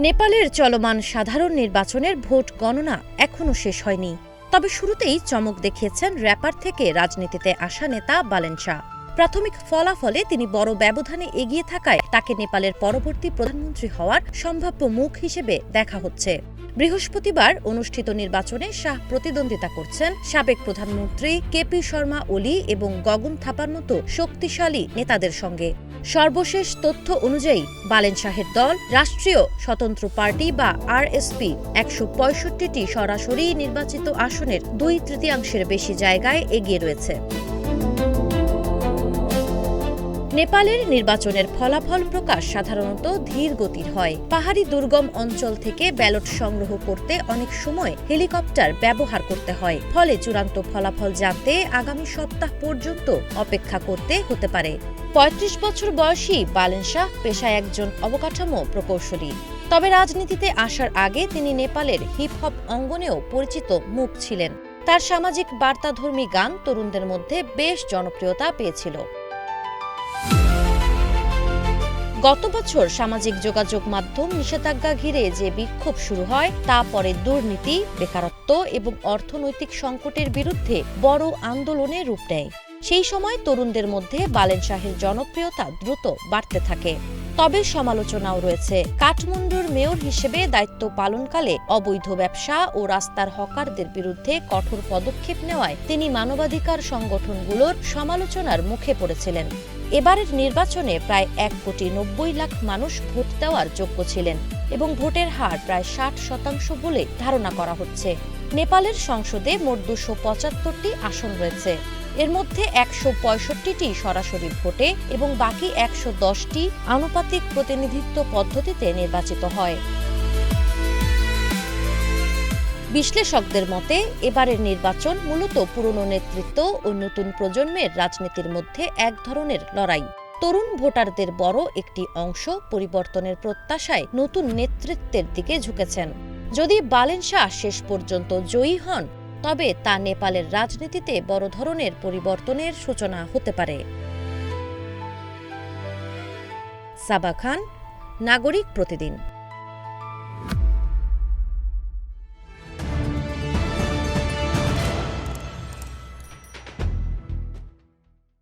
নেপালের চলমান সাধারণ নির্বাচনের ভোট গণনা এখনও শেষ হয়নি। তবে শুরুতেই চমক দেখিয়েছেন র্যাপার থেকে রাজনীতিতে আসা নেতা বালেন শাহ। প্রাথমিক ফলাফলে তিনি বড় ব্যবধানে এগিয়ে থাকায় তাকে নেপালের পরবর্তী প্রধানমন্ত্রী হওয়ার সম্ভাব্য মুখ হিসেবে দেখা হচ্ছে। বৃহস্পতিবার অনুষ্ঠিত নির্বাচনে শাহ প্রতিদ্বন্দ্বিতা করছেন সাবেক প্রধানমন্ত্রী কেপি শর্মা ওলি এবং গগন থাপার মতো শক্তিশালী নেতাদের সঙ্গে। সর্বশেষ তথ্য অনুযায়ী বালেন শাহের দল রাষ্ট্রীয় স্বতন্ত্র পার্টি বা আরএসপি ১৬৫টি সরাসরি নির্বাচিত আসনের ২/৩ বেশি জায়গায় এগিয়ে রয়েছে। নেপালের নির্বাচনের ফলাফল প্রকাশ সাধারণত ধীর গতির হয়। পাহাড়ি দুর্গম অঞ্চল থেকে ব্যালট সংগ্রহ করতে অনেক সময় হেলিকপ্টার ব্যবহার করতে হয়, ফলে চূড়ান্ত ফলাফল জানতে আগামী সপ্তাহ পর্যন্ত অপেক্ষা করতে হতে পারে। ৩৫ বছর বয়সী বালেন শাহ পেশায় একজন অবকাঠামো প্রকৌশলী। তবে রাজনীতিতে আসার আগে তিনি নেপালের হিপ হপ অঙ্গনেও পরিচিত মুখ ছিলেন। তার সামাজিক বার্তাধর্মী গান তরুণদের মধ্যে বেশ জনপ্রিয়তা পেয়েছিল। গত বছর সামাজিক যোগাযোগ মাধ্যম নিষেধাজ্ঞা ঘিরে যে বিক্ষোভ শুরু হয় তা পরে দুর্নীতি, বেকারত্ব এবং অর্থনৈতিক সংকটের বিরুদ্ধে বড় আন্দোলনে রূপ নেয়। সেই সময় তরুণদের মধ্যে বালেন শাহের জনপ্রিয়তা দ্রুত বাড়তে থাকে। তবে সমালোচনাও রয়েছে। কাঠমান্ডুর মেয়র হিসেবে দায়িত্ব পালনকালে অবৈধ ব্যবসা ও রাস্তার হকারদের বিরুদ্ধে কঠোর পদক্ষেপ নেওয়ায় তিনি মানবাধিকার সংগঠনগুলোর সমালোচনার মুখে পড়েছিলেন। এবারের নির্বাচনে প্রায় ১,৯০,০০,০০০ মানুষ ভোট দেওয়ার যোগ্য ছিলেন এবং ভোটের হার প্রায় ৬০% বলে ধারণা করা হচ্ছে। নেপালের সংসদে মোট ২৭৫টি আসন রয়েছে। এর মধ্যে ১৬৫টি সরাসরি ভোটে এবং বাকি ১১০টি আনুপাতিক প্রতিনিধিত্ব পদ্ধতিতে নির্বাচিত হয়। বিশ্লেষকদের মতে এবারের নির্বাচন মূলত পুরনো নেতৃত্ব ও নতুন প্রজন্মের রাজনীতির মধ্যে এক ধরনের লড়াই। তরুণ ভোটারদের বড় একটি অংশ পরিবর্তনের প্রত্যাশায় নতুন নেতৃত্বের দিকে ঝুঁকেছেন। যদি বালেন শাহ শেষ পর্যন্ত জয়ী হন, তবে তা নেপালের রাজনীতিতে বড় ধরনের পরিবর্তনের সূচনা হতে পারে। সাবা খান, নাগরিক প্রতিদিন।